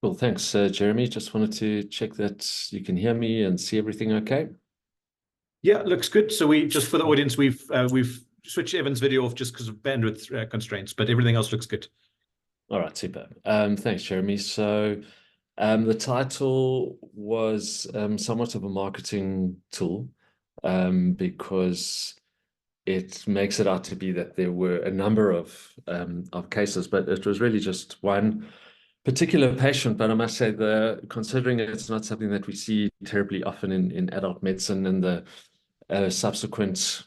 Well, thanks, Jeremy. Just wanted to check that you can hear me and see everything okay. Yeah, looks good. So we just for the audience, we've switched Evan's video off just because of bandwidth constraints, but everything else looks good. All right, super. Thanks, Jeremy. So, the title was somewhat of a marketing tool because it makes it out to be that there were a number of cases, but it was really just one particular patient. But I must say, considering it's not something that we see terribly often in adult medicine, and the subsequent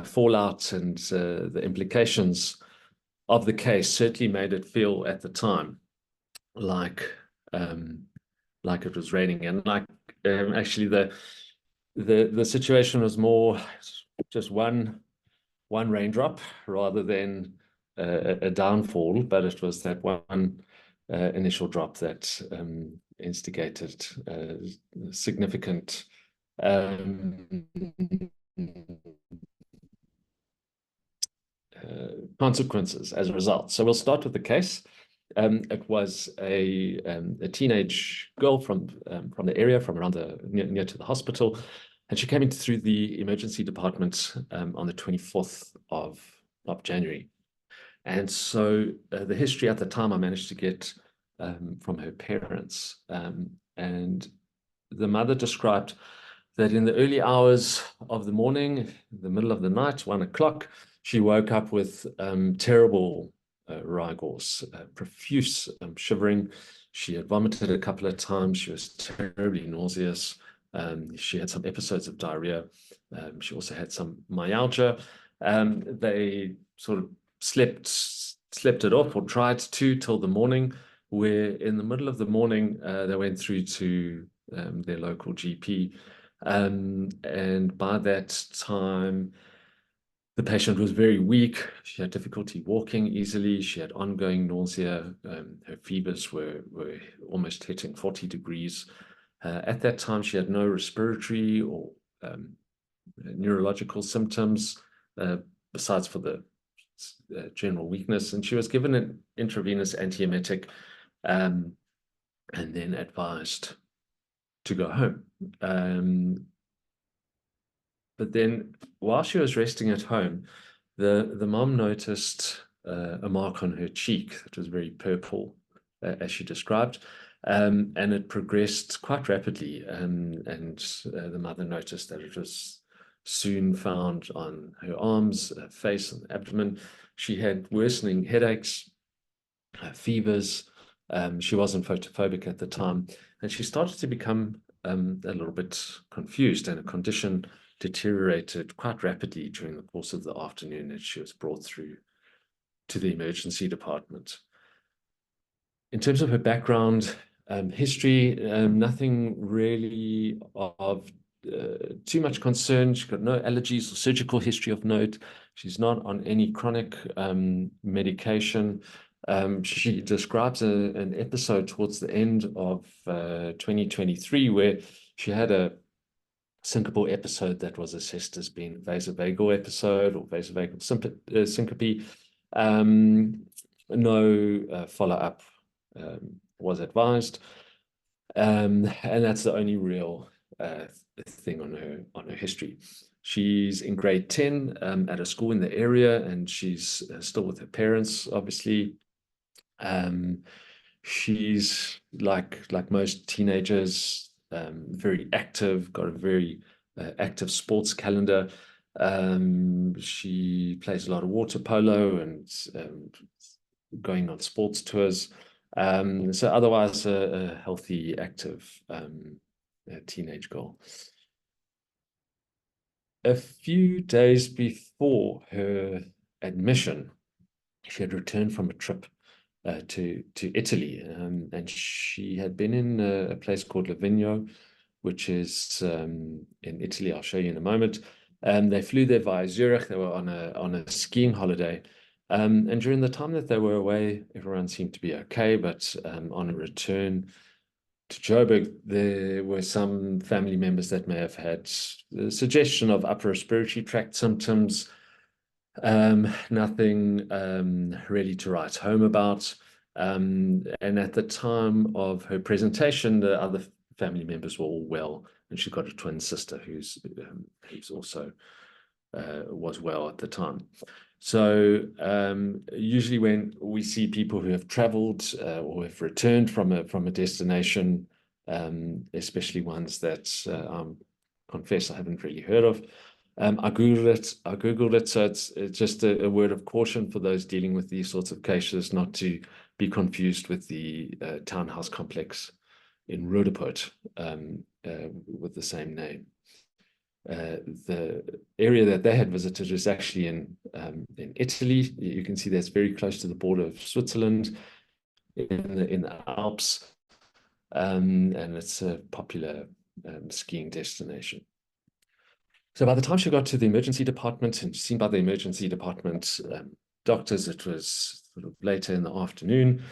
fallout and the implications of the case certainly made it feel at the time like um, like it was raining, and actually the situation was more just one raindrop rather than a downfall, but it was that one initial drop that instigated significant um, consequences as a result. So we'll start with the case. It was a teenage girl from the area, from around near to the hospital, and she came in through the emergency department on the 24th of January. And so the history at the time I managed to get from her parents, and the mother described that in the early hours of the morning, the middle of the night, 1 o'clock, she woke up with terrible rigors, profuse shivering. She had vomited a couple of times. She was terribly nauseous. She had some episodes of diarrhea. She also had some myalgia. They sort of slept it off, or tried to, till the morning, where in the middle of the morning they went through to their local GP. And by that time, the patient was very weak. She had difficulty walking easily. She had ongoing nausea. Her fevers were almost hitting 40 degrees. At that time, she had no respiratory or neurological symptoms, besides for the general weakness. And she was given an intravenous antiemetic, and then advised to go home. But then, while she was resting at home, the mom noticed a mark on her cheek that was very purple, as she described, and it progressed quite rapidly. And the mother noticed that it was soon found on her arms, face, and abdomen. She had worsening headaches, fevers. She wasn't photophobic at the time, and she started to become a little bit confused, and her condition deteriorated quite rapidly during the course of the afternoon as she was brought through to the emergency department. In terms of her background, history, nothing really of too much concern. She's got no allergies or surgical history of note. She's not on any chronic medication. She describes an episode towards the end of 2023 where she had a syncopal episode that was assessed as being a vasovagal episode or vasovagal syncope. No follow-up was advised, and that's the only real thing on her history. She's in grade 10 at a school in the area, and she's still with her parents, obviously. She's like most teenagers, very active, got a very active sports calendar. She plays a lot of water polo and going on sports tours. So otherwise a healthy, active teenage girl. A few days before her admission, she had returned from a trip to Italy, and she had been in a place called Livigno, which is in Italy. I'll show you in a moment. They flew there via Zurich. They were on a skiing holiday, and during the time that they were away, everyone seemed to be okay. But on a return to Joburg, there were some family members that may have had the suggestion of upper respiratory tract symptoms. Nothing really to write home about. And at the time of her presentation, the other family members were all well, and she got a twin sister who's also was well at the time. So usually when we see people who have traveled or have returned from a destination, especially ones that I confess I haven't really heard of, I Googled it. So it's just a word of caution for those dealing with these sorts of cases, not to be confused with the townhouse complex in Roodepoort with the same name. The area that they had visited is actually in Italy. You can see that's very close to the border of Switzerland in the Alps, and it's a popular skiing destination. So by the time she got to the emergency department and seen by the emergency department doctors, it was sort of later in the afternoon.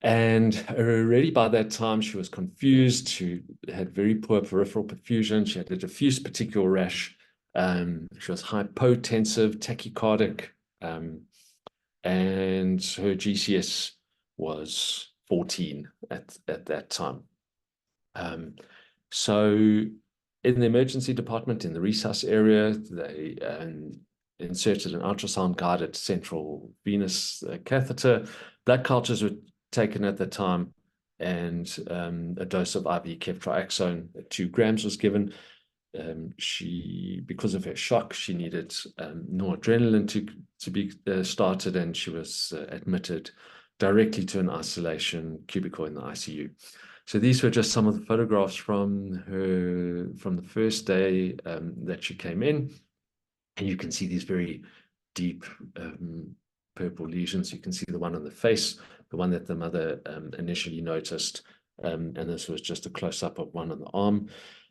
And already by that time, she was confused. She had very poor peripheral perfusion. She had a diffuse petechial rash. She was hypotensive, tachycardic, and her GCS was 14 at that time. So in the emergency department, in the resus area, they inserted an ultrasound-guided central venous catheter. Blood cultures were taken at the time, and a dose of IV ceftriaxone, 2 grams, was given. Because of her shock, she needed noradrenaline to be started, and she was admitted directly to an isolation cubicle in the ICU. So these were just some of the photographs from the first day that she came in, and you can see these very deep purple lesions. You can see the one on the face, the one that the mother initially noticed, and this was just a close-up of one on the arm.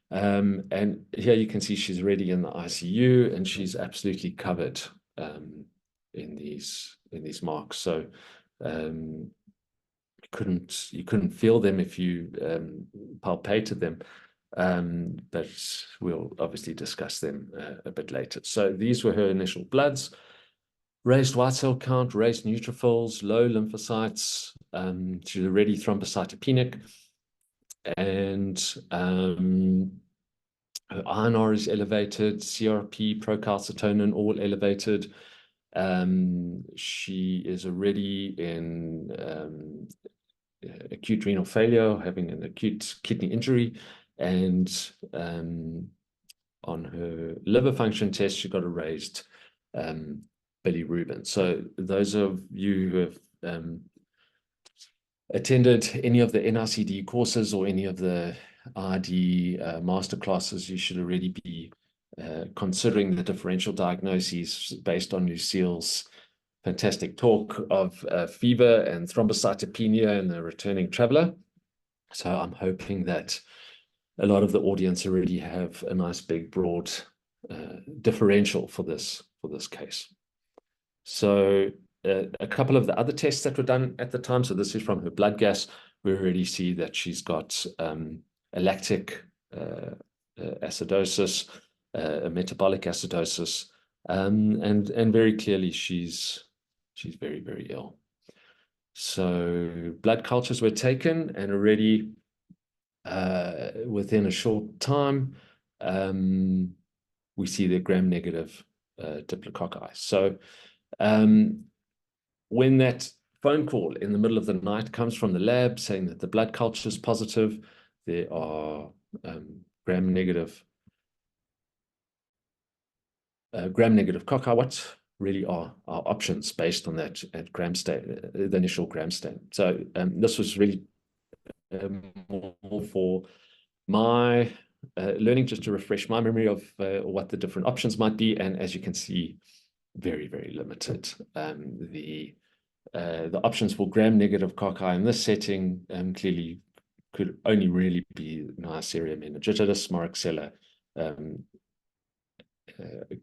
And here you can see she's already in the ICU, and she's absolutely covered in these marks. So you couldn't feel them if you palpated them, but we'll obviously discuss them a bit later. So these were her initial bloods: raised white cell count, raised neutrophils, low lymphocytes. She was already thrombocytopenic, and her INR is elevated, CRP, procalcitonin, all elevated. She is already in acute renal failure, having an acute kidney injury, and on her liver function test, she got a raised bilirubin. So those of you who have attended any of the NRCD courses or any of the RD master classes, you should already be considering the differential diagnoses based on Lucille's fantastic talk of fever and thrombocytopenia in the returning traveler. So I'm hoping that a lot of the audience already have a nice big broad differential for this case. So a couple of the other tests that were done at the time. So this is from her blood gas. We already see that she's got a lactic acidosis, a metabolic acidosis, and very clearly she's very, very ill. So blood cultures were taken, and already within a short time, we see the gram-negative diplococci. So when that phone call in the middle of the night comes from the lab saying that the blood culture is positive, there are gram-negative cocci, what really are our options based on that at gram stain, the initial gram stain. So this was really more for my learning, just to refresh my memory of what the different options might be. And as you can see, very, very limited. The options for gram-negative cocci in this setting clearly could only really be Neisseria meningitidis. Moraxella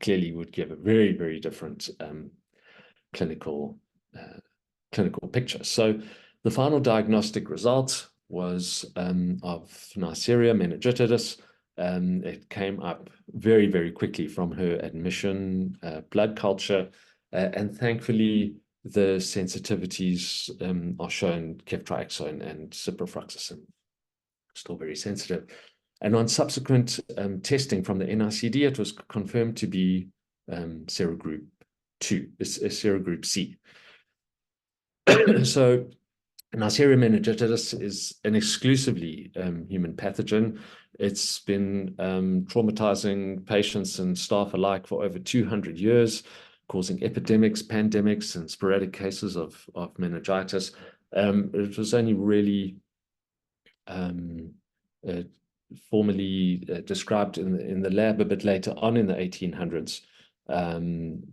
clearly would give a very, very different clinical picture. So the final diagnostic result was of Neisseria meningitidis. It came up very, very quickly from her admission blood culture, and thankfully the sensitivities are shown, ceftriaxone and ciprofloxacin, still very sensitive. And on subsequent testing from the NICD, it was confirmed to be serogroup 2, serogroup C. So Neisseria meningitidis is an exclusively human pathogen. It's been traumatizing patients and staff alike for over 200 years, causing epidemics, pandemics, and sporadic cases of meningitis. It was only really formally described in the lab a bit later on in the 1800s,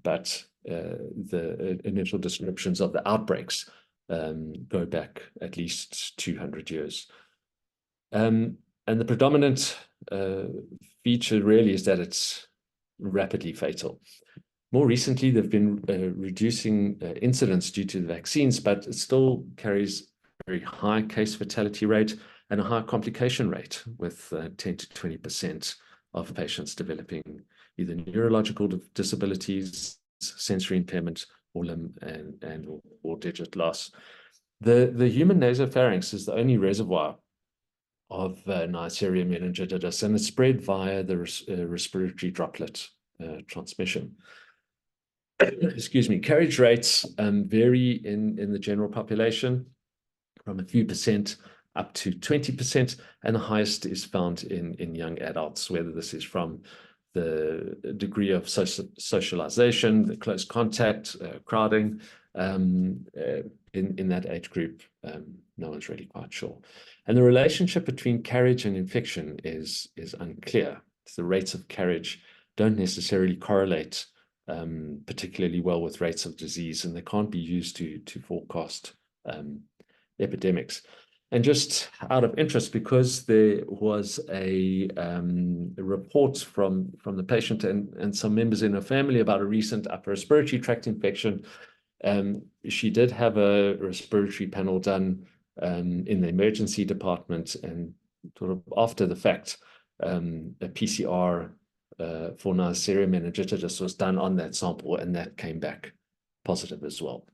but the initial descriptions of the outbreaks go back at least 200 years. And the predominant feature really is that it's rapidly fatal. More recently, they've been reducing incidence due to the vaccines, but it still carries a very high case fatality rate and a high complication rate, with 10 to 20% of patients developing either neurological disabilities, sensory impairment, or limb or digit loss. The human nasopharynx is the only reservoir of Neisseria meningitidis, and it's spread via the respiratory droplet transmission. Excuse me. Carriage rates vary in the general population from a few percent up to 20%, and the highest is found in young adults, whether this is from the degree of socialization, the close contact, crowding. In that age group, no one's really quite sure. And the relationship between carriage and infection is unclear. The rates of carriage don't necessarily correlate particularly well with rates of disease, and they can't be used to forecast epidemics. And just out of interest, because there was a report from the patient and some members in her family about a recent upper respiratory tract infection, she did have a respiratory panel done in the emergency department, and sort of after the fact, a PCR for Neisseria meningitidis was done on that sample, and that came back positive as well.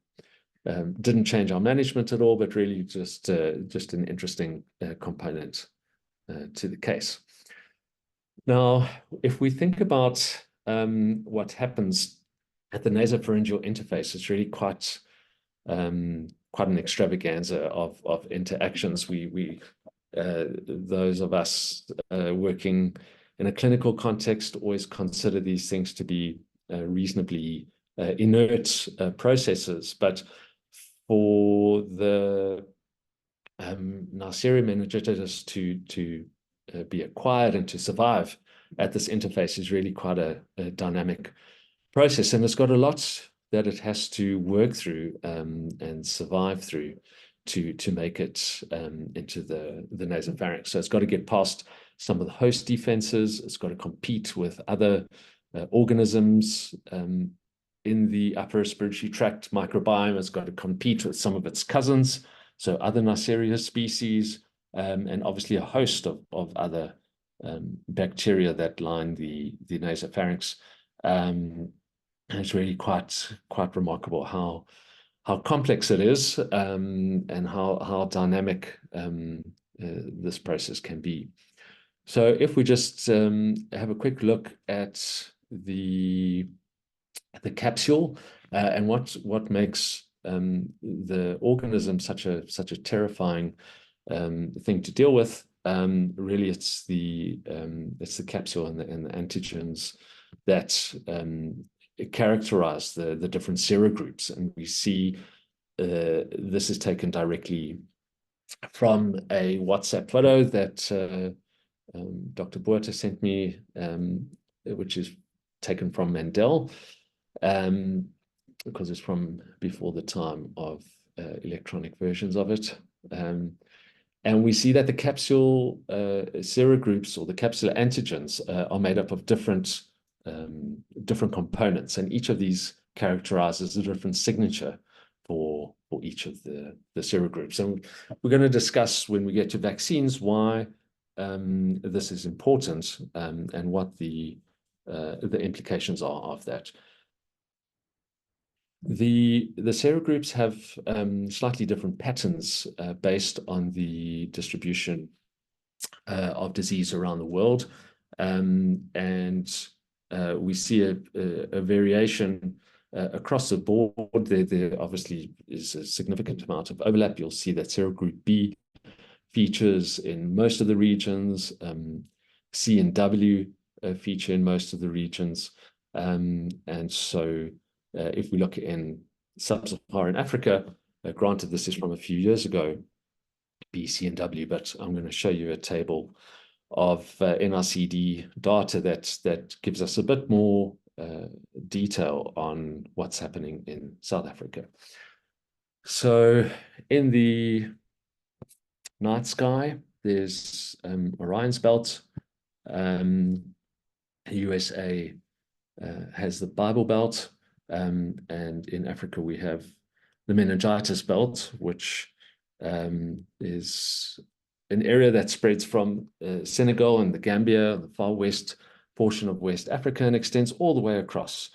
Didn't change our management at all, but really just an interesting component to the case. Now, if we think about what happens at the nasopharyngeal interface, it's really quite an extravaganza of interactions. Those of us working in a clinical context always consider these things to be reasonably inert processes, but for the Neisseria meningitidis to be acquired and to survive at this interface is really quite a dynamic process, and it's got a lot that it has to work through and survive through to make it into the nasopharynx. So it's got to get past some of the host defenses. It's got to compete with other organisms in the upper respiratory tract microbiome. It's got to compete with some of its cousins, so other Neisseria species, and obviously a host of other bacteria that line the nasopharynx. And it's really quite remarkable how complex it is, and how dynamic this process can be. So if we just have a quick look at the capsule and what makes the organism such a terrifying thing to deal with, really it's the capsule and the antigens that characterize the different serogroups, and we see this is taken directly from a WhatsApp photo that Dr. Buerta sent me, which is taken from Mandel, because it's from before the time of electronic versions of it. And we see that the capsule serogroups, or the capsular antigens, are made up of different components, and each of these characterizes a different signature for each of the serogroups. And we're going to discuss, when we get to vaccines, why this is important, and what the implications are of that. The serogroups have slightly different patterns based on the distribution of disease around the world. And we see a variation across the board. There obviously is a significant amount of overlap. You'll see that serogroup B features in most of the regions, C and W feature in most of the regions. And so if we look in sub-Saharan Africa, granted this is from a few years ago, B, C, and W, but I'm going to show you a table of NRCD data that gives us a bit more detail on what's happening in South Africa. So in the night sky, there's Orion's belt. USA has the Bible belt, and in Africa we have the meningitis belt, which is an area that spreads from Senegal and the Gambia, the far west portion of West Africa, and extends all the way across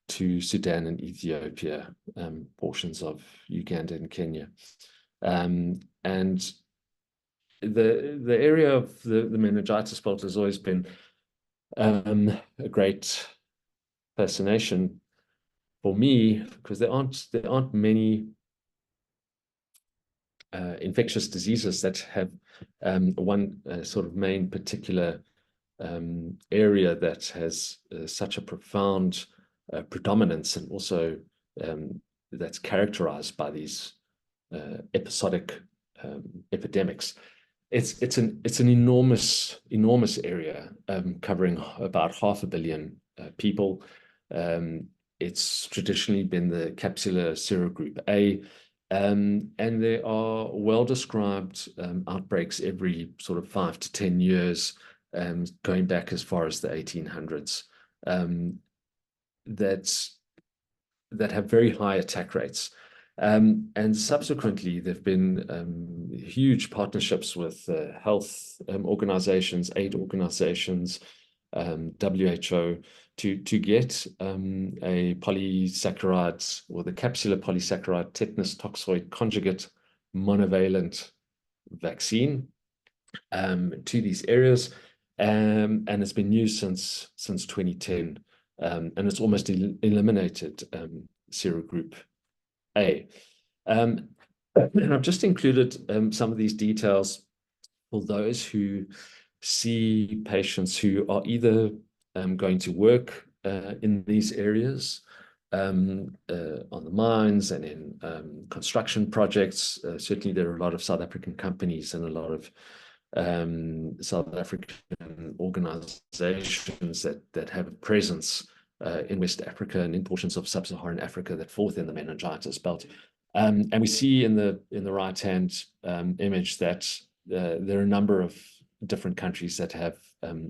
to Sudan and Ethiopia, portions of Uganda and Kenya. And the area of the meningitis belt has always been a great fascination for me, because there aren't many infectious diseases that have one sort of main particular area that has such a profound predominance, and also that's characterized by these episodic epidemics. It's an enormous area covering about 500 million people. It's traditionally been the capsular serogroup A, and there are well-described outbreaks every sort of 5 to 10 years, going back as far as the 1800s, that have very high attack rates. And subsequently, there have been huge partnerships with health organizations, aid organizations, WHO, to get a polysaccharide, or the capsular polysaccharide tetanus toxoid conjugate monovalent vaccine to these areas. And it's been used since 2010, and it's almost eliminated serogroup A. And I've just included some of these details for those who see patients who are either going to work in these areas, on the mines and in construction projects. Certainly there are a lot of South African companies and a lot of South African organizations that have a presence in West Africa and in portions of sub-Saharan Africa that fall within the meningitis belt. And we see in the right-hand image that there are a number of different countries that have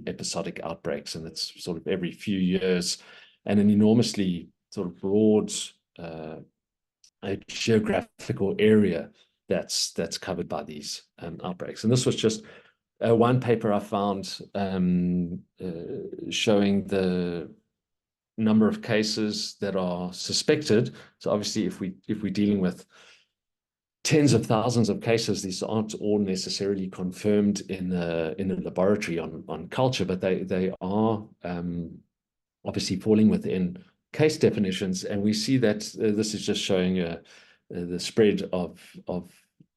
episodic outbreaks, and it's sort of every few years, and an enormously sort of broad a geographical area that's covered by these outbreaks. And this was just one paper I found showing the number of cases that are suspected. So obviously, if we're dealing with tens of thousands of cases, these aren't all necessarily confirmed in a laboratory on culture, but they are obviously falling within case definitions. And we see that this is just showing the spread of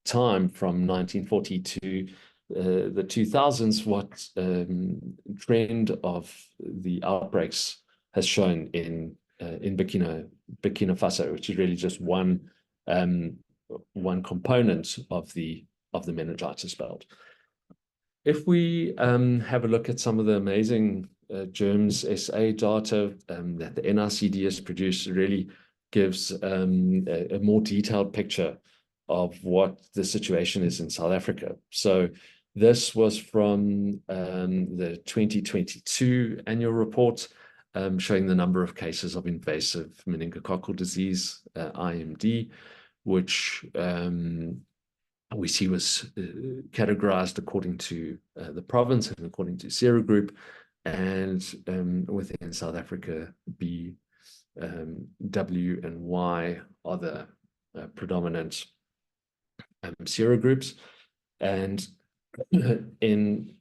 time from 1940 to the 2000s, what trend of the outbreaks has shown in Burkina Faso, which is really just one component of the meningitis belt. If we have a look at some of the amazing germs SA data that the NRCD has produced, it really gives a more detailed picture of what the situation is in South Africa. So this was from the 2022 annual report, showing the number of cases of invasive meningococcal disease, IMD, which we see was categorized according to the province and according to serogroup, and within South Africa be W and Y are the predominant serogroups. And in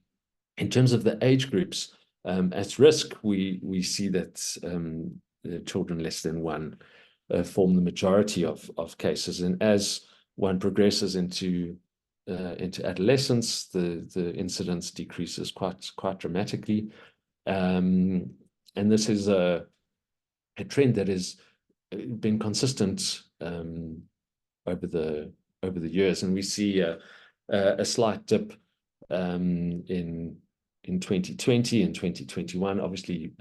terms of the age groups at risk, we see that children less than 1 form the majority of cases. And as one progresses into adolescence, the incidence decreases quite dramatically. And this is a trend that has been consistent over the years, and we see a slight dip in 2020 and 2021, obviously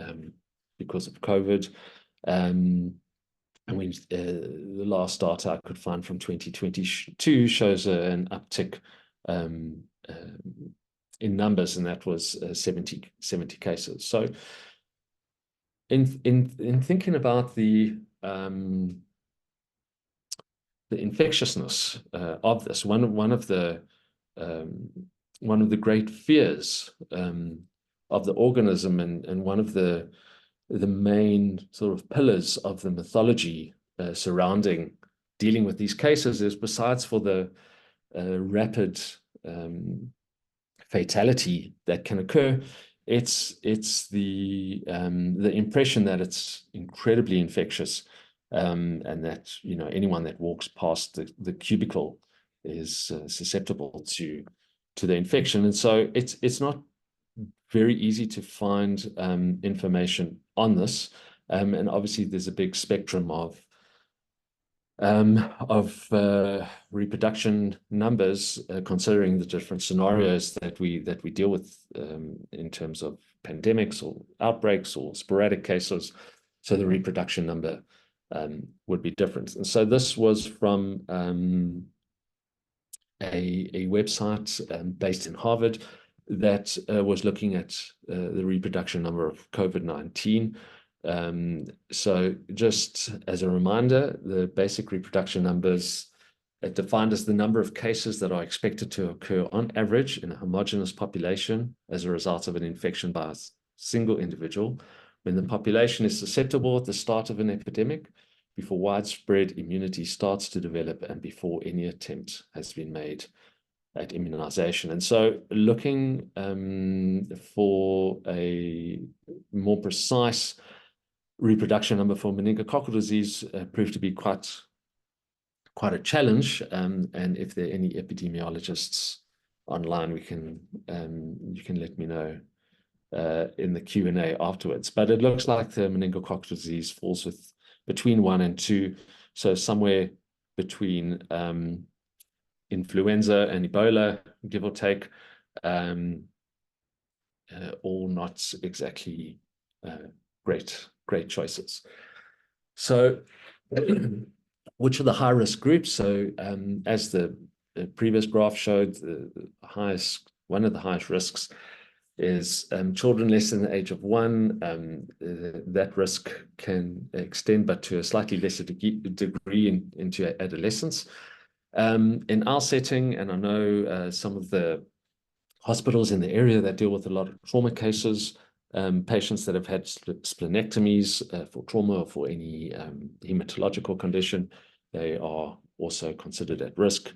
because of COVID. And the last data I could find from 2022 shows an uptick in numbers, and that was 70 cases. So in thinking about the infectiousness of this, one of the great fears of the organism, and one of the main sort of pillars of the mythology surrounding dealing with these cases is, besides for the rapid fatality that can occur, it's the impression that it's incredibly infectious, and that anyone that walks past the cubicle is susceptible to the infection. And so it's not very easy to find information on this, and obviously there's a big spectrum of reproduction numbers, considering the different scenarios that we deal with in terms of pandemics or outbreaks or sporadic cases. So the reproduction number would be different. And so this was from a website based in Harvard that was looking at the reproduction number of COVID-19. So just as a reminder, the basic reproduction numbers are defined as the number of cases that are expected to occur on average in a homogeneous population as a result of an infection by a single individual, when the population is susceptible at the start of an epidemic, before widespread immunity starts to develop, and before any attempt has been made at immunization. And so looking for a more precise reproduction number for meningococcal disease proved to be quite a challenge. And if there are any epidemiologists online, you can let me know in the Q&A afterwards. But it looks like the meningococcal disease falls between 1 and 2, so somewhere between influenza and Ebola, give or take, all not exactly great choices. So which are the high-risk groups? So as the previous graph showed, one of the highest risks is children less than the age of 1. That risk can extend, but to a slightly lesser degree into adolescence. In our setting, and I know some of the hospitals in the area that deal with a lot of trauma cases, patients that have had splenectomies for trauma or for any hematological condition, they are also considered at risk.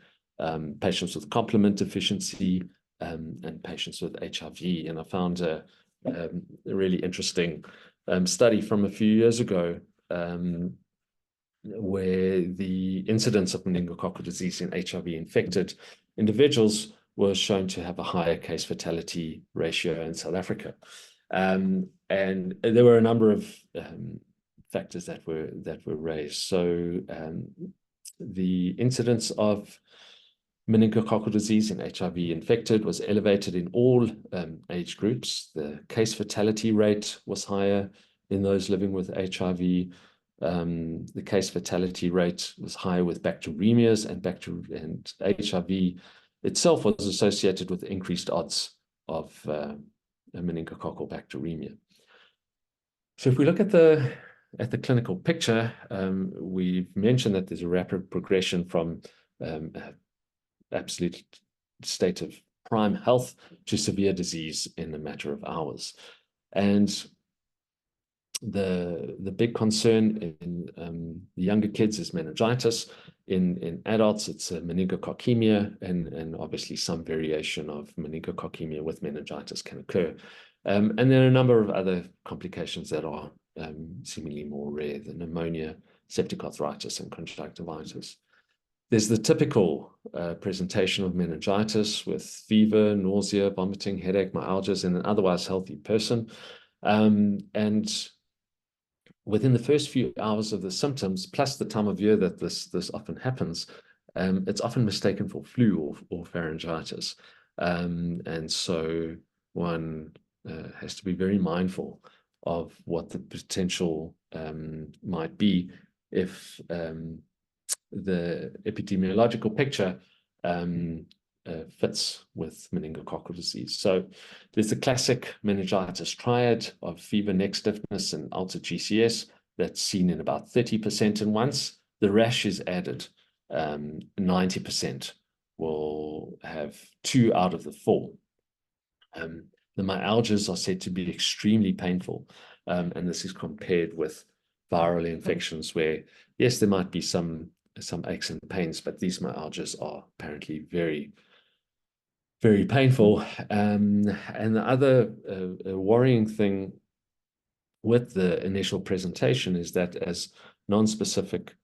Patients with complement deficiency, and patients with HIV. And I found a really interesting study from a few years ago where the incidence of meningococcal disease in HIV-infected individuals was shown to have a higher case fatality ratio in South Africa. And there were a number of factors that were raised. So the incidence of meningococcal disease in HIV-infected was elevated in all age groups. The case fatality rate was higher in those living with HIV. The case fatality rate was higher with bacteremias, and HIV itself was associated with increased odds of meningococcal bacteremia. So if we look at the clinical picture, we've mentioned that there's a rapid progression from absolute state of prime health to severe disease in a matter of hours. And The big concern in the younger kids is meningitis. In adults, it's a meningococcemia, and obviously some variation of meningococcemia with meningitis can occur. And there are a number of other complications that are seemingly more rare than pneumonia, septic arthritis, and conjunctivitis. There's the typical presentation of meningitis with fever, nausea, vomiting, headache, myalgias in an otherwise healthy person. And within the first few hours of the symptoms, plus the time of year that this often happens, it's often mistaken for flu or pharyngitis. And so one has to be very mindful of what the potential might be if the epidemiological picture fits with meningococcal disease. So there's the classic meningitis triad of fever, neck stiffness, and altered GCS that's seen in about 30%. And once the rash is added, 90% will have 2 out of the 4. The myalgias are said to be extremely painful. And this is compared with viral infections where, yes, there might be some aches and pains, but these myalgias are apparently very, very painful. And the other worrying thing with the initial presentation is that as non-specific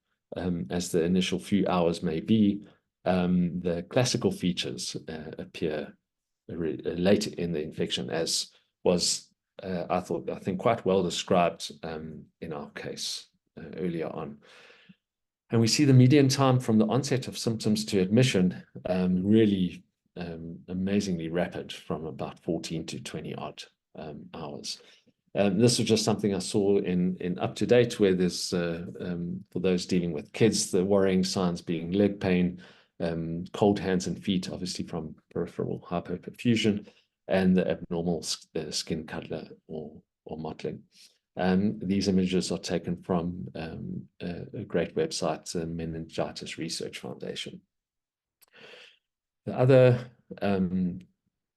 as the initial few hours may be, the classical features appear later in the infection, as was, I think, quite well described in our case earlier on. And we see the median time from the onset of symptoms to admission really amazingly rapid, from about 14 to 20 odd hours. This was just something I saw in Up to Date, where there's, for those dealing with kids, the worrying signs being leg pain, cold hands and feet, obviously from peripheral hypoperfusion, and the abnormal skin color or mottling. These images are taken from a great website, the Meningitis Research Foundation. The other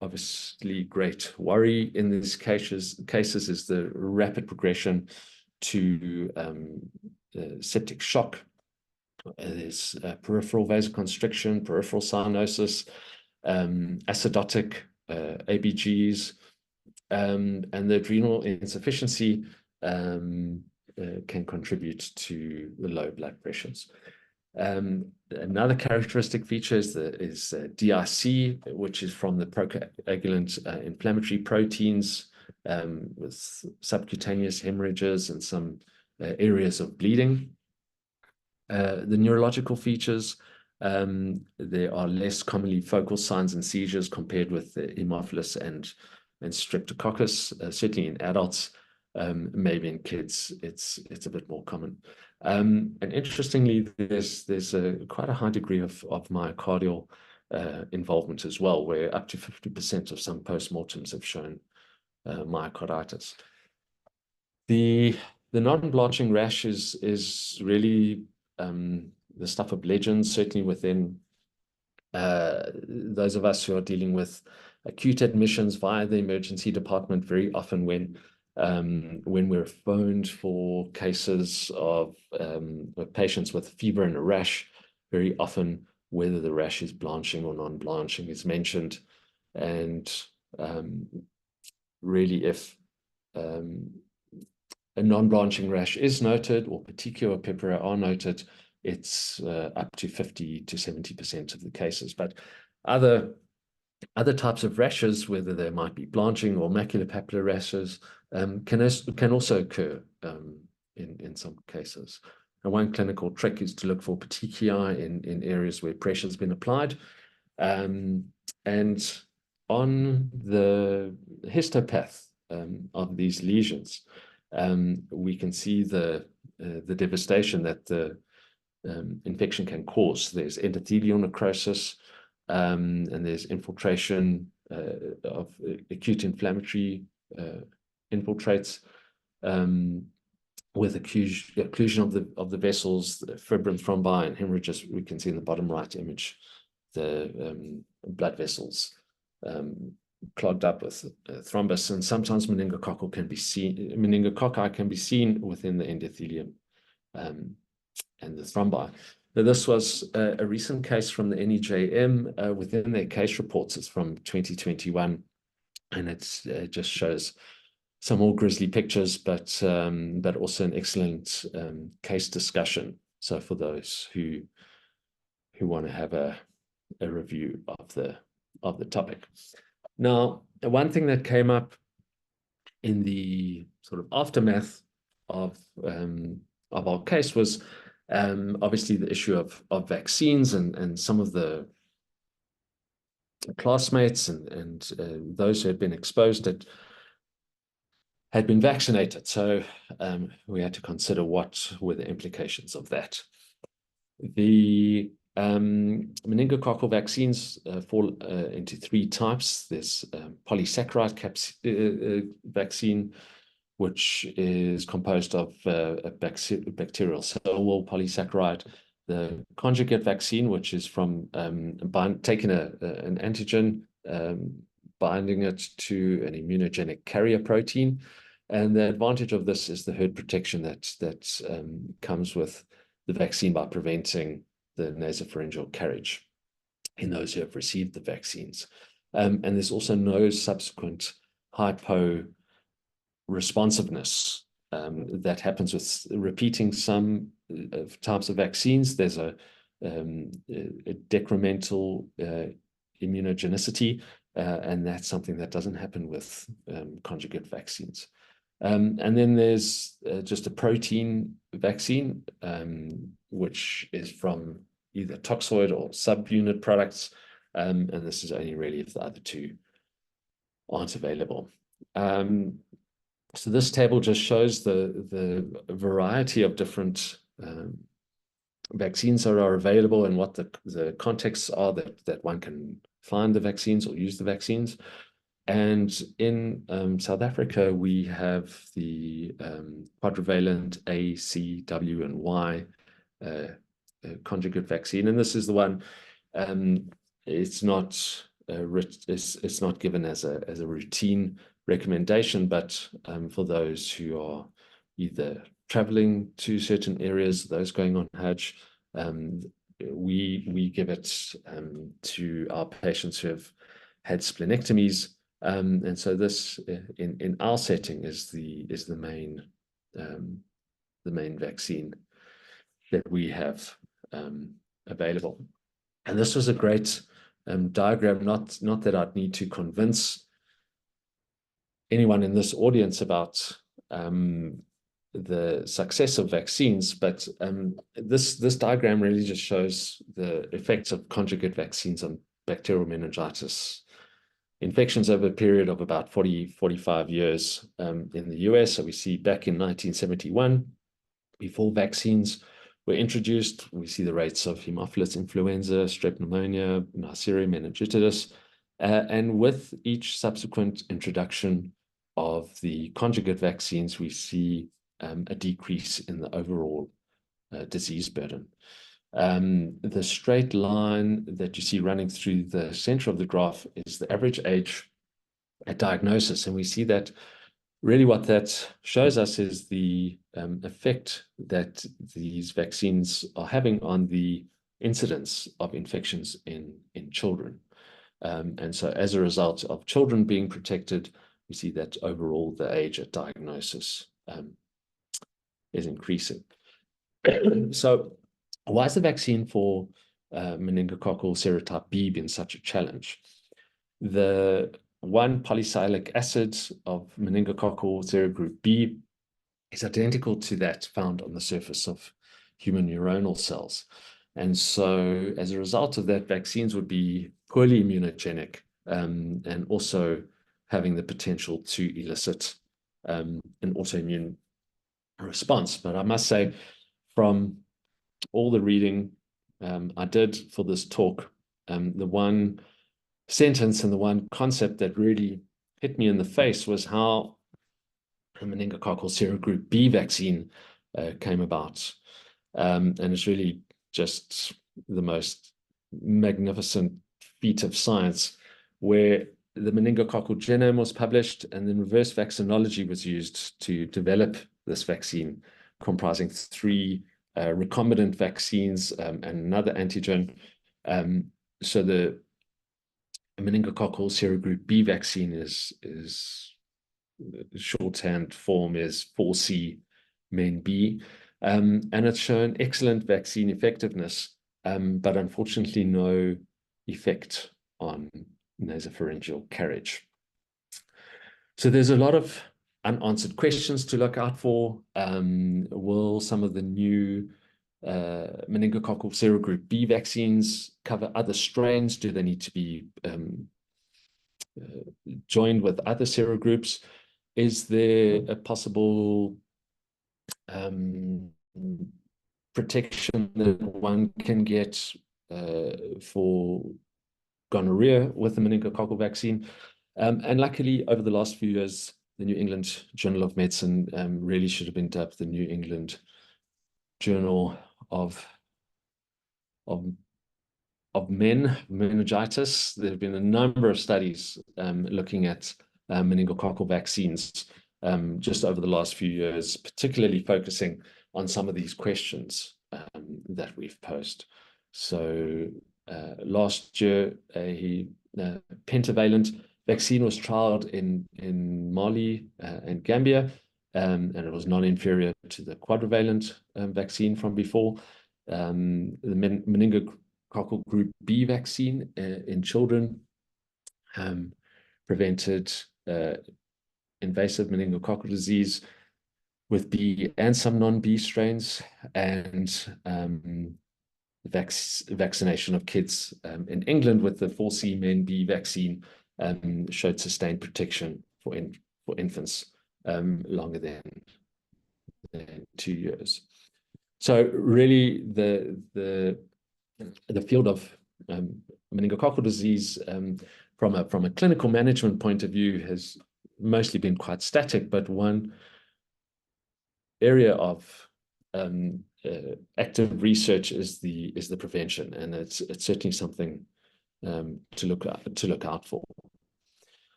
obviously great worry in these cases is the rapid progression to septic shock. There's peripheral vasoconstriction, peripheral cyanosis, acidotic ABGs, and the adrenal insufficiency can contribute to the low blood pressures. Another characteristic feature is DIC, which is from the procoagulant inflammatory proteins, with subcutaneous hemorrhages and some areas of bleeding. The neurological features, there are less commonly focal signs and seizures compared with the Haemophilus and Streptococcus, certainly in adults. Maybe in kids, it's a bit more common. And interestingly, there's quite a high degree of myocardial involvement as well, where up to 50% of some postmortems have shown myocarditis. The non-blanching rash is really the stuff of legend, certainly within those of us who are dealing with acute admissions via the emergency department. Very often when we're phoned for cases of patients with fever and a rash, very often whether the rash is blanching or non-blanching is mentioned. And really, if a non-blanching rash is noted or petechiae purpura are noted, it's up to 50 to 70% of the cases. But other types of rashes, whether they might be blanching or maculopapular rashes, can also occur in some cases. And one clinical trick is to look for petechiae in areas where pressure has been applied. And on the histopath of these lesions, we can see the devastation that the infection can cause. There's endothelial necrosis, and there's infiltration of acute inflammatory infiltrates, with occlusion of the vessels, the fibrin thrombi and hemorrhages. We can see in the bottom right image the blood vessels clogged up with thrombus, and sometimes meningococci can be seen within the endothelium and the thrombi. Now, this was a recent case from the NEJM within their case reports. It's from 2021, and it just shows some more grisly pictures, but also an excellent case discussion. So for those who want to have a review of the topic. Now, one thing that came up in the sort of aftermath of our case was obviously the issue of vaccines, and some of the classmates and those who had been exposed had been vaccinated. So we had to consider what were the implications of that. The meningococcal vaccines fall into three types. There's polysaccharide vaccine, which is composed of a bacterial cell wall polysaccharide. The conjugate vaccine, which is from taking an antigen, binding it to an immunogenic carrier protein. And the advantage of this is the herd protection that comes with the vaccine by preventing the nasopharyngeal carriage in those who have received the vaccines. And there's also no subsequent hypo responsiveness that happens with repeating some types of vaccines. There's a decremental immunogenicity, and that's something that doesn't happen with conjugate vaccines. And then there's just a protein vaccine, which is from either toxoid or subunit products, and this is only really if the other two aren't available. So this table just shows the variety of different vaccines that are available and what the contexts are that one can find the vaccines or use the vaccines. And in South Africa, we have the quadrivalent A, C, W, and Y conjugate vaccine, and this is the one. It's not it's not given as a routine recommendation, but for those who are either traveling to certain areas, those going on Hajj, we give it to our patients who have had splenectomies. And so this, in our setting, is the main vaccine that we have available. And this was a great diagram. Not that I'd need to convince anyone in this audience about the success of vaccines, but this diagram really just shows the effects of conjugate vaccines on bacterial meningitis infections over a period of about 45 years in the US. So we see back in 1971, before vaccines were introduced, we see the rates of Haemophilus influenza, strep pneumonia, Neisseria meningitidis, and with each subsequent introduction of the conjugate vaccines, we see a decrease in the overall disease burden. The straight line that you see running through the center of the graph is the average age at diagnosis. And we see that really what that shows us is the effect that these vaccines are having on the incidence of infections in children. And so as a result of children being protected, we see that overall the age at diagnosis is increasing. So why is the vaccine for meningococcal serotype B been such a challenge? The 1-polysialic acid of meningococcal serogroup B is identical to that found on the surface of human neuronal cells. And so as a result of that, vaccines would be poorly immunogenic and also having the potential to elicit an autoimmune response. But I must say, from all the reading I did for this talk, the one sentence and the one concept that really hit me in the face was how a meningococcal serogroup B vaccine came about. And it's really just the most magnificent feat of science, where the meningococcal genome was published, and then reverse vaccinology was used to develop this vaccine, comprising 3 recombinant vaccines and another antigen. So the meningococcal serogroup B vaccine is shorthand form is 4C men B, and it's shown excellent vaccine effectiveness, but unfortunately no effect on nasopharyngeal carriage. So there's a lot of unanswered questions to look out for. Will some of the new meningococcal serogroup B vaccines cover other strains? Do they need to be joined with other serogroups? Is there a possible protection that one can get for gonorrhea with the meningococcal vaccine? And luckily, over the last few years, the New England Journal of Medicine really should have been dubbed the New England Journal of meningitis. There have been a number of studies looking at meningococcal vaccines just over the last few years, particularly focusing on some of these questions that we've posed. So last year, a pentavalent vaccine was trialed in Mali and Gambia, and it was non-inferior to the quadrivalent vaccine from before. The meningococcal group B vaccine in children prevented invasive meningococcal disease with B and some non-B strains, and vaccination of kids in England with the 4C men B vaccine showed sustained protection for infants longer than 2 years. So really, the field of meningococcal disease from a clinical management point of view has mostly been quite static, but one area of active research is the prevention, and it's certainly something to look out for.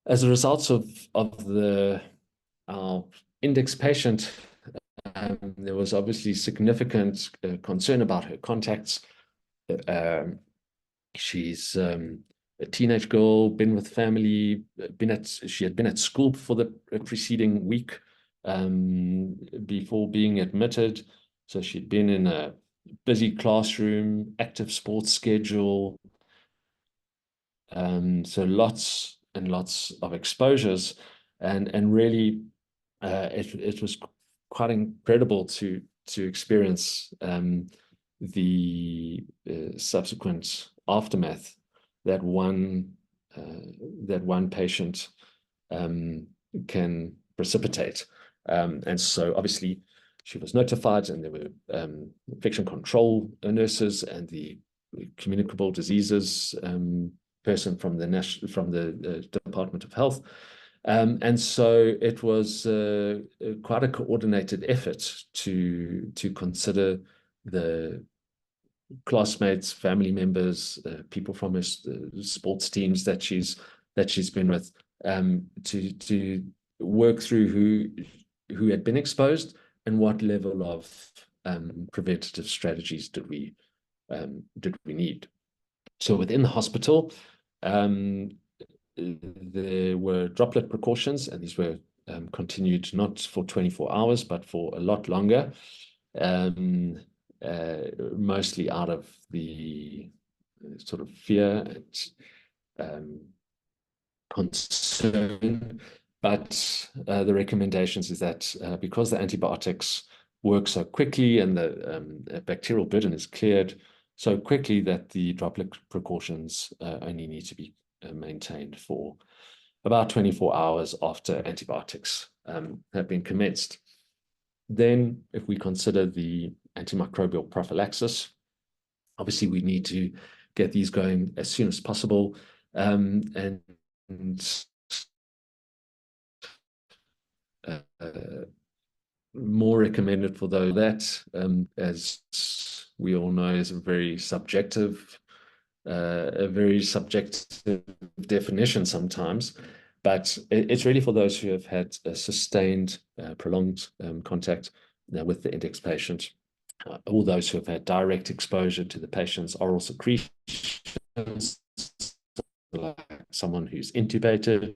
As a result of our index patient, there was obviously significant concern about her contacts. She's a teenage girl, been with family, she had been at school for the preceding week before being admitted. So she'd been in a busy classroom, active sports schedule. So lots and lots of exposures, and really it was quite incredible to experience the subsequent aftermath that one patient can precipitate. And so obviously she was notified, and there were infection control nurses and the communicable diseases person from the Department of Health. And so it was quite a coordinated effort to consider the classmates, family members, people from her sports teams that she's been with, to work through who had been exposed and what level of preventative strategies did we need. So within the hospital, there were droplet precautions, and these were continued not for 24 hours, but for a lot longer, mostly out of the sort of fear and concern. But the recommendations is that because the antibiotics work so quickly and the bacterial burden is cleared so quickly, that the droplet precautions only need to be maintained for about 24 hours after antibiotics have been commenced. Then, if we consider the antimicrobial prophylaxis, obviously we need to get these going as soon as possible, and more recommended for those that, as we all know, is a very subjective definition sometimes, but it's really for those who have had a sustained, prolonged contact with the index patient, all those who have had direct exposure to the patient's oral secretions, like someone who's intubated,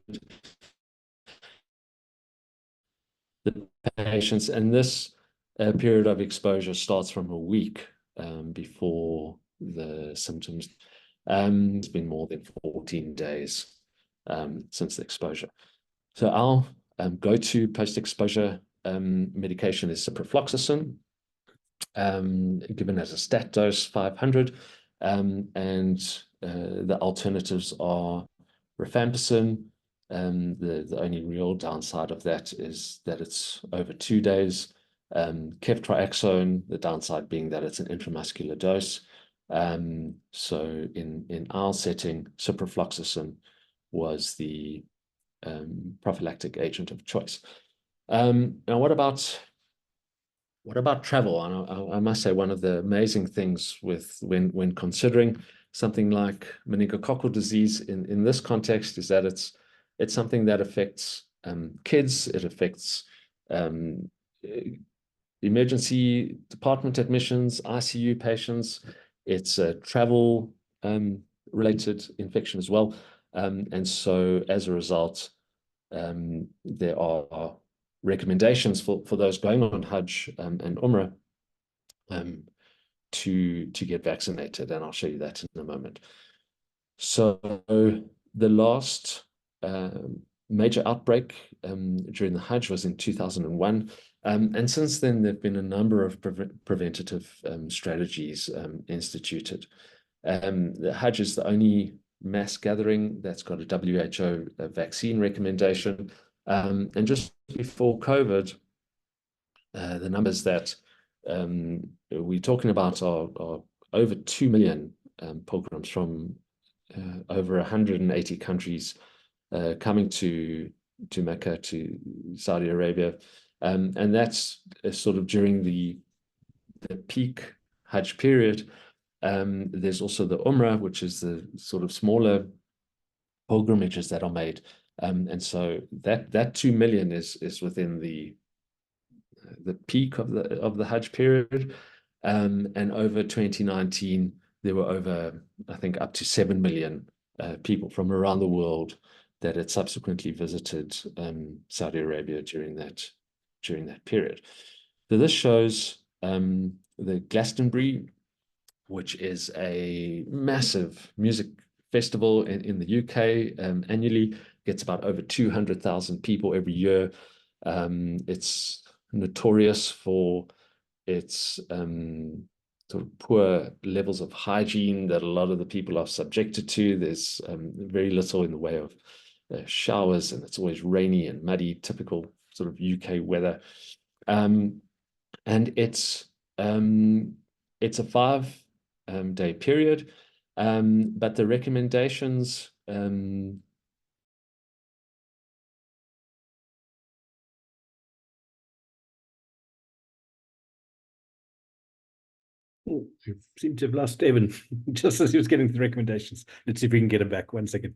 the patients, and this period of exposure starts from a week before the symptoms. It's been more than 14 days since the exposure. So our go-to post-exposure medication is ciprofloxacin, given as a stat dose 500, and the alternatives are rifampicin. The only real downside of that is that it's over 2 days. Ceftriaxone, the downside being that it's an intramuscular dose. So in our setting, ciprofloxacin was the prophylactic agent of choice. Now, what about travel? And I must say, one of the amazing things with when considering something like meningococcal disease in this context is that it's something that affects kids. It affects emergency department admissions, ICU patients. It's a travel related infection as well. And so as a result, there are recommendations for those going on Hajj and Umrah to get vaccinated, and I'll show you that in a moment. So the last major outbreak during the Hajj was in 2001, and since then there have been a number of preventative strategies instituted. The Hajj is the only mass gathering that's got a WHO vaccine recommendation. And just before COVID, the numbers that we're talking about are over 2 million pilgrims from over 180 countries coming to Mecca, to Saudi Arabia. And that's sort of during the peak Hajj period. There's also the Umrah, which is the sort of smaller pilgrimages that are made. And so that 2 million is within the peak of the Hajj period. And over 2019, there were over, I think, up to 7 million people from around the world that had subsequently visited Saudi Arabia during that period. So this shows the Glastonbury, which is a massive music festival in the UK, annually. Gets about over 200,000 people every year. It's notorious for its sort of poor levels of hygiene that a lot of the people are subjected to. There's very little in the way of showers, and it's always rainy and muddy, typical sort of UK weather. And it's a 5-day period, but the recommendations Oh, I seem to have lost Evan just as he was getting the recommendations. Let's see if we can get him back. 1 second.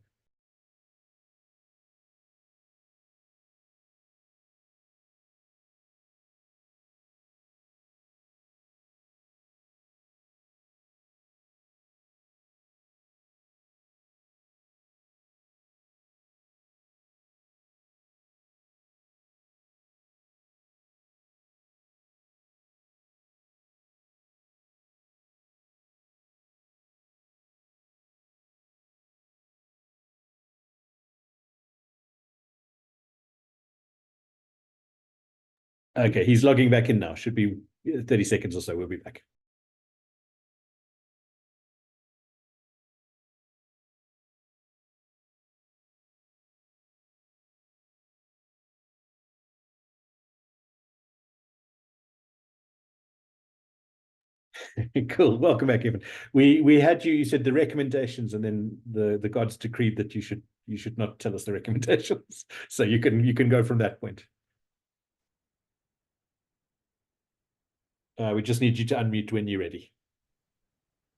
Okay, he's logging back in now. Should be 30 seconds or so. We'll be back. Cool. Welcome back, Evan. We had you said the recommendations, and then the gods decreed that you should not tell us the recommendations. So you can go from that point. We just need you to unmute when you're ready.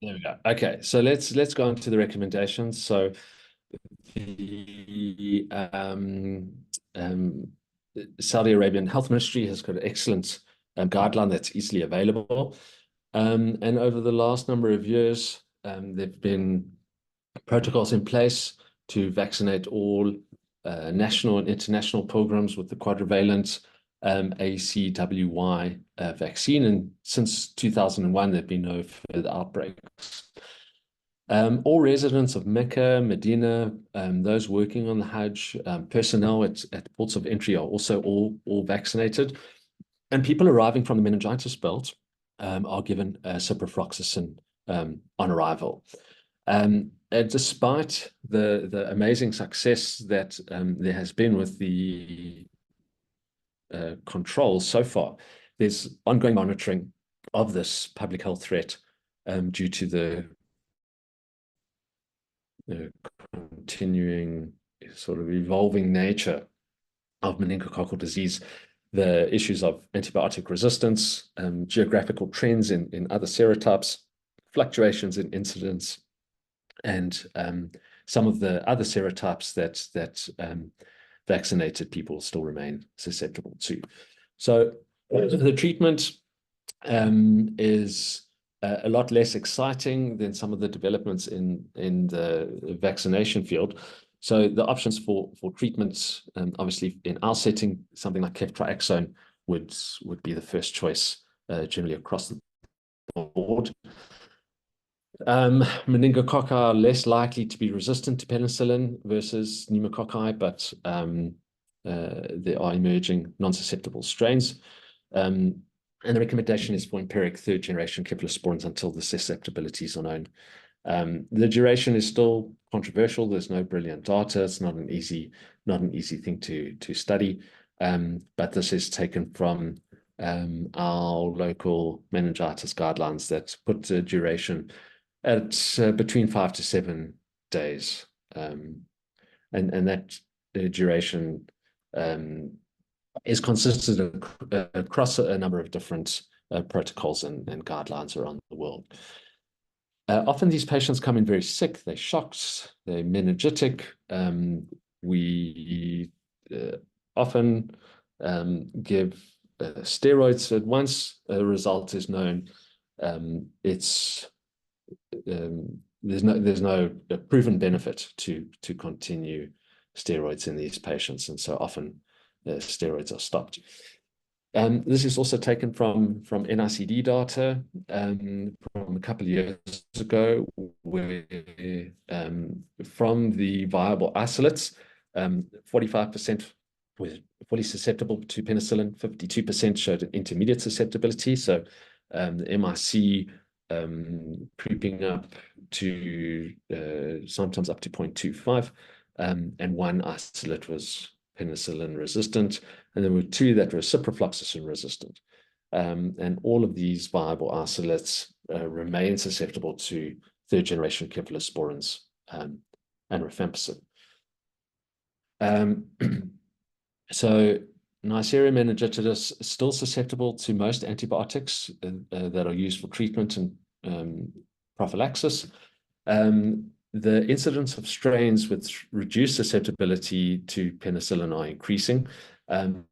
There we go. Okay, so let's go on to the recommendations. So the Saudi Arabian Health Ministry has got an excellent guideline that's easily available. And over the last number of years, there have been protocols in place to vaccinate all national and international programs with the quadrivalent ACWY vaccine. And since 2001, there have been no further outbreaks. All residents of Mecca, Medina, those working on the Hajj, personnel at ports of entry are also all vaccinated. And people arriving from the meningitis belt are given ciprofloxacin on arrival. And despite the amazing success that there has been with the control so far, there's ongoing monitoring of this public health threat due to the continuing sort of evolving nature of meningococcal disease, the issues of antibiotic resistance, geographical trends in other serotypes, fluctuations in incidence, and some of the other serotypes that vaccinated people still remain susceptible to. So the treatment is a lot less exciting than some of the developments in the vaccination field. So the options for treatments, obviously in our setting, something like ceftriaxone would be the first choice generally across the board. Meningococci are less likely to be resistant to penicillin versus pneumococci, but there are emerging non-susceptible strains. And the recommendation is for empiric third-generation cephalosporins until the susceptibilities are known. The duration is still controversial. There's no brilliant data. It's not an easy thing to study. But this is taken from our local meningitis guidelines that put the duration at between 5 to 7 days. And that duration is consistent across a number of different protocols and guidelines around the world. Often these patients come in very sick, they're shocked, they're meningitic. We often give steroids at once. A result is known. There's no proven benefit to continue steroids in these patients, and so often steroids are stopped. This is also taken from NICD data from a couple of years ago, where from the viable isolates, 45% were fully susceptible to penicillin, 52% showed an intermediate susceptibility. So the MIC creeping up to sometimes up to 0.25, and one isolate was penicillin resistant, and there were 2 that were ciprofloxacin resistant. And all of these viable isolates remain susceptible to third-generation cephalosporins and rifampicin. So Neisseria meningitidis is still susceptible to most antibiotics that are used for treatment and prophylaxis. The incidence of strains with reduced susceptibility to penicillin are increasing, and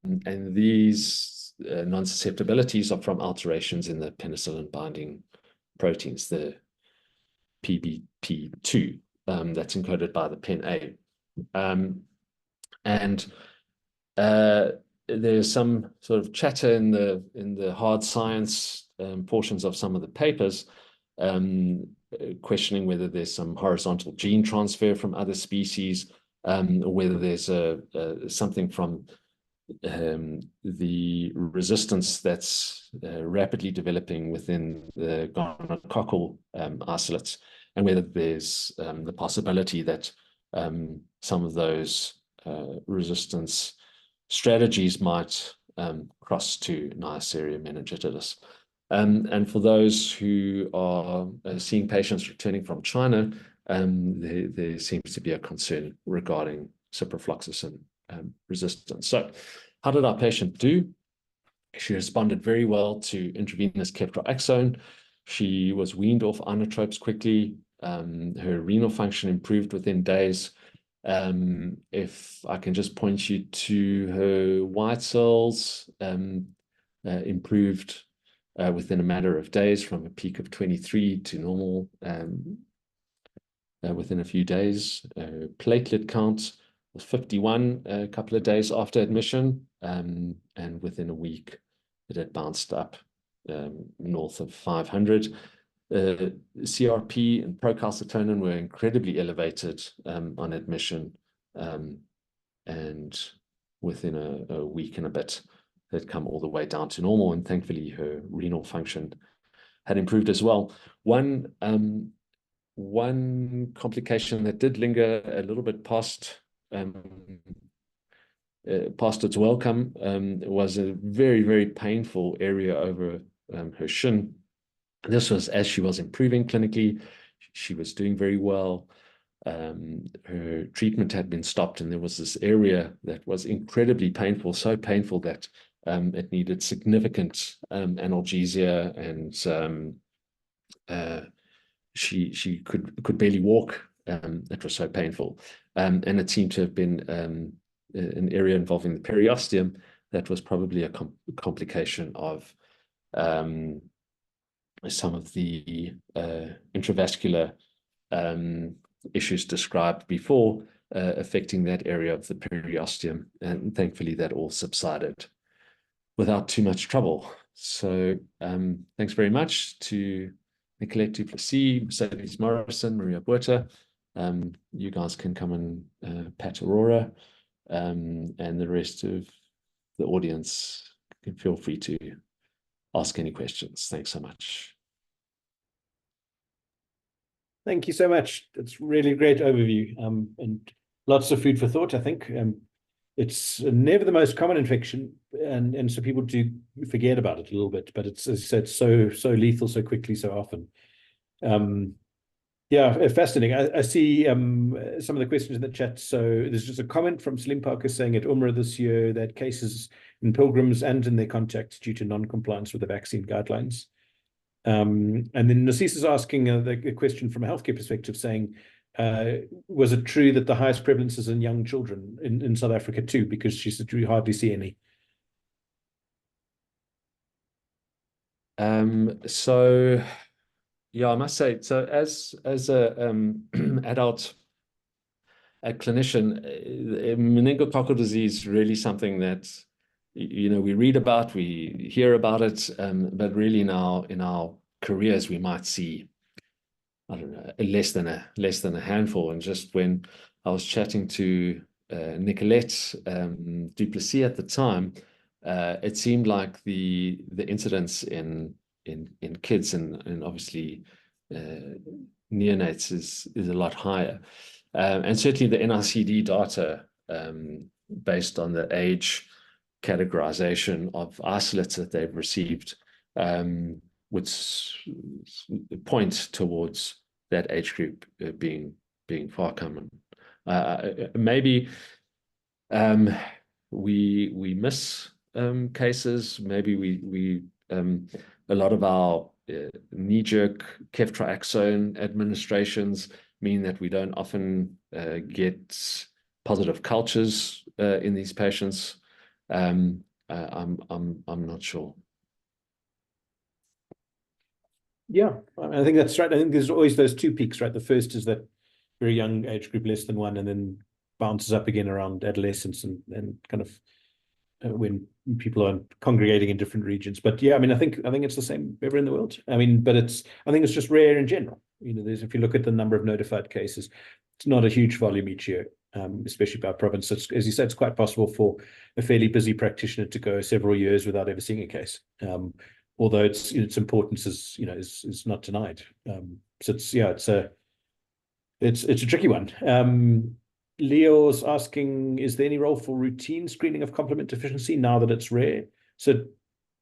these non-susceptibilities are from alterations in the penicillin binding proteins, the PBP2, that's encoded by the PEN-A. And there's some sort of chatter in the hard science portions of some of the papers, questioning whether there's some horizontal gene transfer from other species, or whether there's something from the resistance that's rapidly developing within the gonococcal isolates, and whether there's the possibility that some of those resistance strategies might cross to Neisseria meningitidis. And for those who are seeing patients returning from China, there seems to be a concern regarding ciprofloxacin resistance. So how did our patient do? She responded very well to intravenous ceftriaxone. She was weaned off inotropes quickly. Her renal function improved within days. If I can just point you to her white cells, improved within a matter of days from a peak of 23 to normal within a few days. Platelet count was 51 a couple of days after admission, and within a week it had bounced up north of 500. CRP and procalcitonin were incredibly elevated on admission, and within a week and a bit had come all the way down to normal, and thankfully her renal function had improved as well. One complication that did linger a little bit past its welcome was a very, very painful area over her shin. This was as she was improving clinically. She was doing very well. Her treatment had been stopped, and there was this area that was incredibly painful, so painful that it needed significant analgesia, and she could barely walk. It was so painful, and it seemed to have been an area involving the periosteum that was probably a complication of some of the intravascular issues described before, affecting that area of the periosteum, and thankfully that all subsided without too much trouble. So thanks very much to Nicolette Duplessis, Mercedes Morrison, Maria Buerta. You guys can come and pat Aurora, and the rest of the audience can feel free to ask any questions. Thanks so much. Thank you so much. It's really a great overview, and lots of food for thought, I think. It's never the most common infection, and so people do forget about it a little bit, but it's, as I said, so lethal so quickly, so often. Yeah, fascinating. I see some of the questions in the chat. So there's just a comment from Slim Parker saying at Umrah this year that cases in pilgrims and in their contacts due to non-compliance with the vaccine guidelines. And then Narcisse is asking a question from a healthcare perspective, saying, was it true that the highest prevalence is in young children in South Africa too? Because she said we hardly see any. So yeah, I must say, so as a adult clinician, meningococcal disease really something that we read about, we hear about it, but really in our careers we might see, I don't know, less than a handful. And just when I was chatting to Nicolette Duplessis at the time, it seemed like the incidence in kids and obviously neonates is a lot higher, and certainly the NICD data, based on the age categorization of isolates that they've received, would point towards that age group being far common. Maybe we miss cases. Maybe we a lot of our knee-jerk ceftriaxone administrations mean that we don't often get positive cultures in these patients. I'm not sure. Yeah, I think that's right. I think there's always those two peaks, right? The first is that very young age group, less than 1, and then bounces up again around adolescence and kind of when people are congregating in different regions. But yeah, I mean, I think it's the same everywhere in the world. I mean, but I think it's just rare in general. If you look at the number of notified cases, it's not a huge volume each year, especially by province. As you said, it's quite possible for a fairly busy practitioner to go several years without ever seeing a case. Although its importance is not denied. So it's a tricky one. Leo's asking, is there any role for routine screening of complement deficiency now that it's rare? So,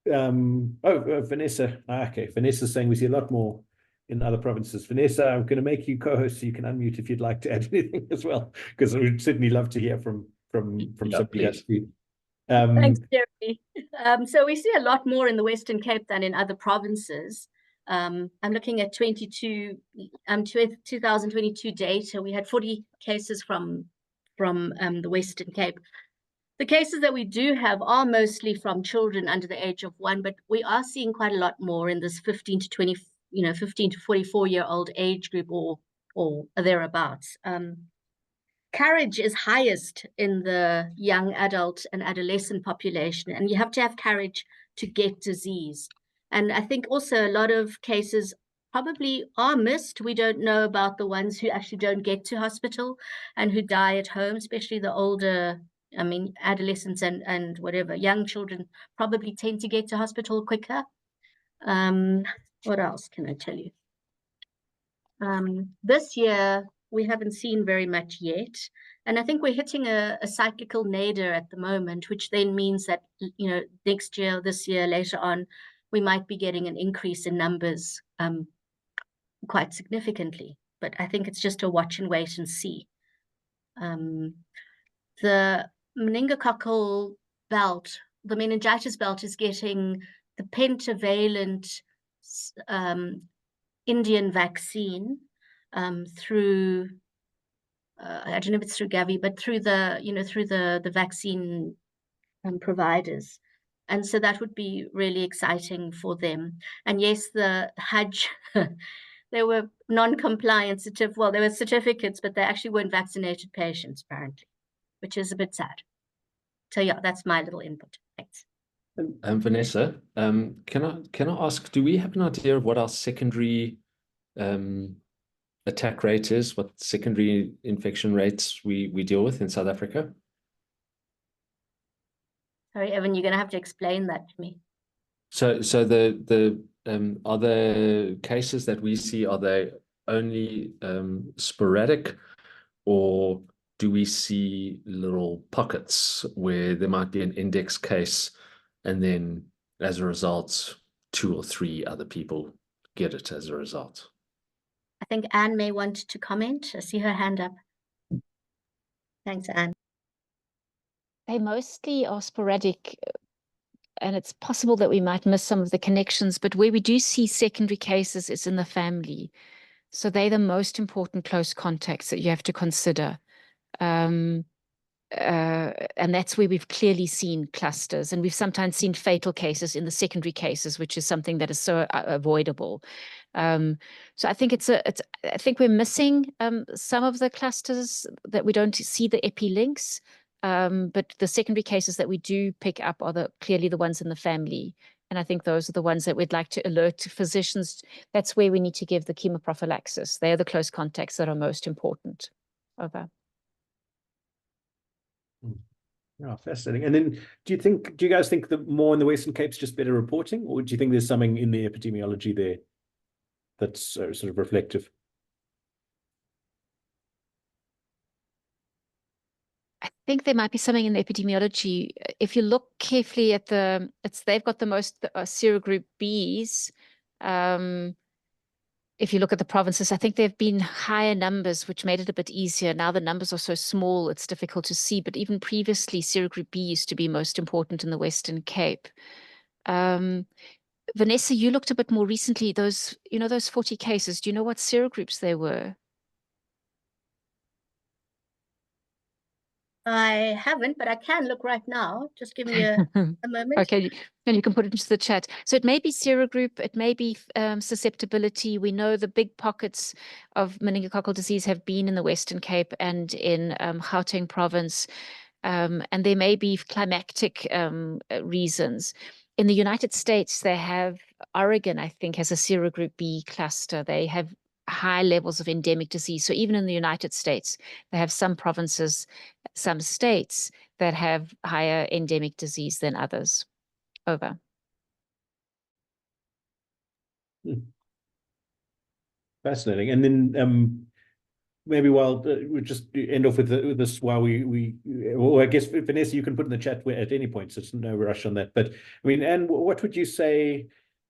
Vanessa. Okay, Vanessa's saying we see a lot more in other provinces. Vanessa, I'm going to make you co-host so you can unmute if you'd like to add anything as well, because we'd certainly love to hear from somebody else. Thanks, Jeremy. So we see a lot more in the Western Cape than in other provinces. I'm looking at 2022 data. We had 40 cases from from the Western Cape. The cases that we do have are mostly from children under the age of 1, but we are seeing quite a lot more in this 15 to 20, 15 to 44-year-old age group or thereabouts. Carriage is highest in the young adult and adolescent population, and you have to have carriage to get disease. And I think also a lot of cases probably are missed. We don't know about the ones who actually don't get to hospital and who die at home, especially the older, adolescents and whatever, young children probably tend to get to hospital quicker. What else can I tell you? This year, we haven't seen very much yet. And I think we're hitting a cyclical nadir at the moment, which then means that, next year, this year, later on, we might be getting an increase in numbers quite significantly. But I think it's just a watch and wait and see. The meningococcal belt, the meningitis belt, is getting the pentavalent Indian vaccine through I don't know if it's through Gavi, but through the vaccine providers. And so that would be really exciting for them. And yes, the Hajj, they were non-compliant, well, they were certificates, but they actually weren't vaccinated patients, apparently, which is a bit sad. So yeah, that's my little input. Thanks. Vanessa, can I ask, do we have an idea of what our secondary attack rate is, what secondary infection rates we deal with in South Africa? Sorry, Evan, you're going to have to explain that to me. So the are the cases that we see, are they only sporadic, or do we see little pockets where there might be an index case and then as a result 2 or 3 other people get it as a result? I think Anne may want to comment. I see her hand up. Thanks, Anne. They mostly are sporadic, and it's possible that we might miss some of the connections, but where we do see secondary cases, it's in the family. So they're the most important close contacts that you have to consider. And that's where we've clearly seen clusters, and we've sometimes seen fatal cases in the secondary cases, which is something that is so avoidable. So I think I think we're missing some of the clusters that we don't see the epi-links, but the secondary cases that we do pick up are clearly the ones in the family. And I think those are the ones that we'd like to alert physicians. That's where we need to give the chemoprophylaxis. They're the close contacts that are most important. Over. Oh, fascinating. And then do you guys think that more in the Western Cape's just better reporting, or do you think there's something in the epidemiology there that's sort of reflective? I think there might be something in the epidemiology. If you look carefully at they've got the most serogroup Bs. If you look at the provinces, I think there have been higher numbers, which made it a bit easier. Now the numbers are so small, it's difficult to see. But even previously, serogroup B used to be most important in the Western Cape. Vanessa, you looked a bit more recently. Those 40 cases. Do you know what serogroups they were? I haven't, but I can look right now. Just give me a moment. Okay, and you can put it into the chat. So it may be serogroup, it may be susceptibility. We know the big pockets of meningococcal disease have been in the Western Cape and in Gauteng province, and there may be climactic reasons. In the United States, they have, Oregon, I think, has a serogroup B cluster. They have high levels of endemic disease. So even in the United States, they have some provinces, some states that have higher endemic disease than others. Over. Fascinating. And then maybe while we'll just end off with this while I guess, Vanessa, you can put in the chat at any point, so it's no rush on that. But I mean, Anne, what would you say,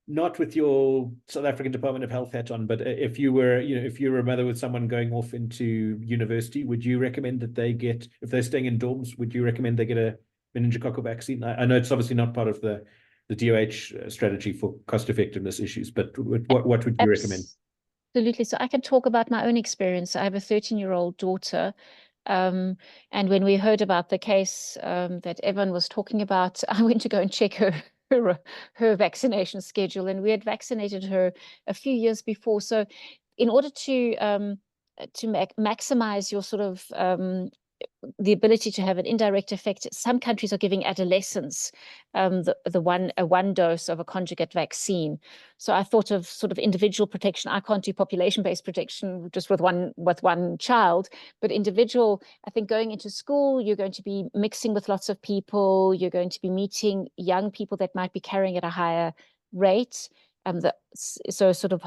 not with your South African Department of Health hat on, but if you were a mother with someone going off into university, would you recommend that if they're staying in dorms, would you recommend they get a meningococcal vaccine? I know it's obviously not part of the DOH strategy for cost effectiveness issues, but what would you recommend? Absolutely. So I can talk about my own experience. I have a 13-year-old daughter. And when we heard about the case that Evan was talking about, I went to go and check her vaccination schedule, and we had vaccinated her a few years before. So in order to maximize your sort of the ability to have an indirect effect, some countries are giving adolescents one dose of a conjugate vaccine. So I thought of sort of individual protection. I can't do population-based protection just with one child, but individual. I think going into school, you're going to be mixing with lots of people. You're going to be meeting young people that might be carrying at a higher rate. So sort of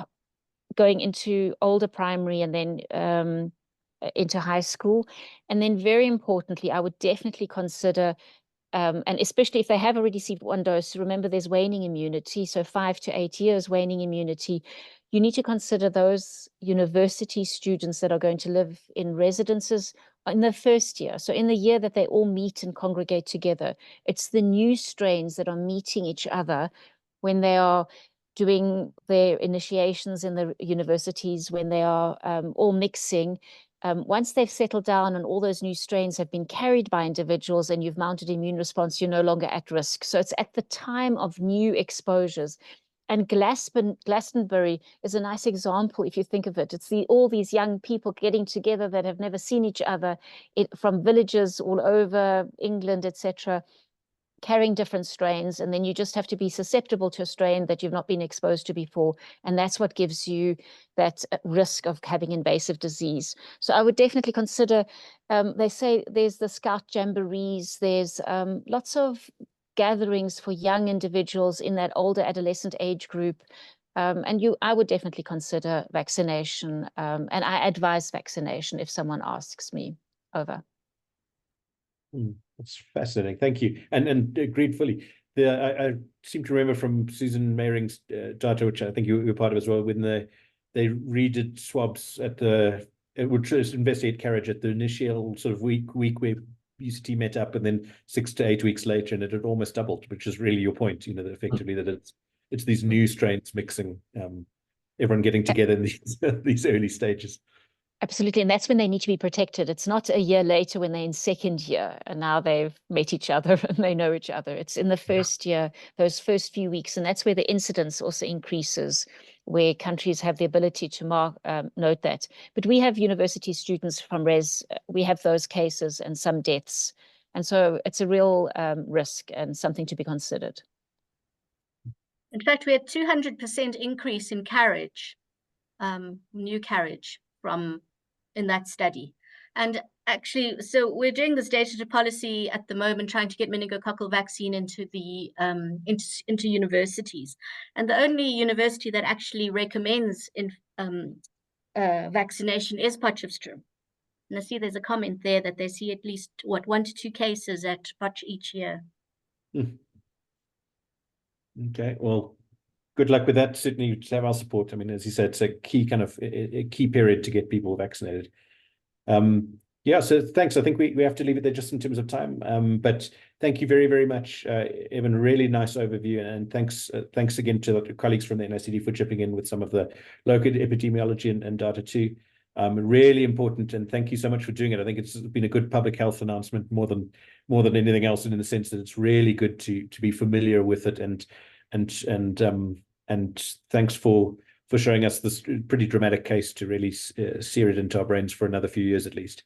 going into older primary and then into high school. And then very importantly, I would definitely consider, and especially if they have already received one dose, remember there's waning immunity, so 5 to 8 years waning immunity. You need to consider those university students that are going to live in residences in the first year. So in the year that they all meet and congregate together, it's the new strains that are meeting each other when they are doing their initiations in the universities, when they are all mixing. Once they've settled down and all those new strains have been carried by individuals and you've mounted immune response, you're no longer at risk. So it's at the time of new exposures. And Glastonbury is a nice example, if you think of it. It's all these young people getting together that have never seen each other from villages all over England, etc., carrying different strains, and then you just have to be susceptible to a strain that you've not been exposed to before, and that's what gives you that risk of having invasive disease. So I would definitely consider, they say there's the Scout Jamborees, there's lots of gatherings for young individuals in that older adolescent age group, and I would definitely consider vaccination, and I advise vaccination if someone asks me. Over. That's fascinating. Thank you. And agreed fully. I seem to remember from Susan Meiring's data, which I think you were part of as well, when they redid swabs at would investigate carriage at the initial sort of week where UCT met up, and then 6 to 8 weeks later, and it had almost doubled, which is really your point, that effectively that it's these new strains mixing, everyone getting together in these early stages. Absolutely. And that's when they need to be protected. It's not a year later when they're in second year and now they've met each other and they know each other. It's in the first year, those first few weeks. And that's where the incidence also increases, where countries have the ability to note that. But we have university students from we have those cases and some deaths. And so it's a real risk and something to be considered. In fact, we had 200% increase in carriage, new carriage in that study. And actually, so we're doing this data to policy at the moment, trying to get meningococcal vaccine into the into universities. And the only university that actually recommends vaccination is Potchefstroom. And I see there's a comment there that they see at least 1 to 2 cases at Potch each year. Okay, well, good luck with that. Certainly, you have our support. I mean, as you said, it's a key a key period to get people vaccinated. Yeah, so thanks. I think we have to leave it there just in terms of time. But thank you very, very much, Evan. Really nice overview, and thanks again to the colleagues from the NICD for chipping in with some of the local epidemiology and data too. Really important, and thank you so much for doing it. I think it's been a good public health announcement more than anything else, and in the sense that it's really good to be familiar with it, and thanks for showing us this pretty dramatic case to really sear it into our brains for another few years at least.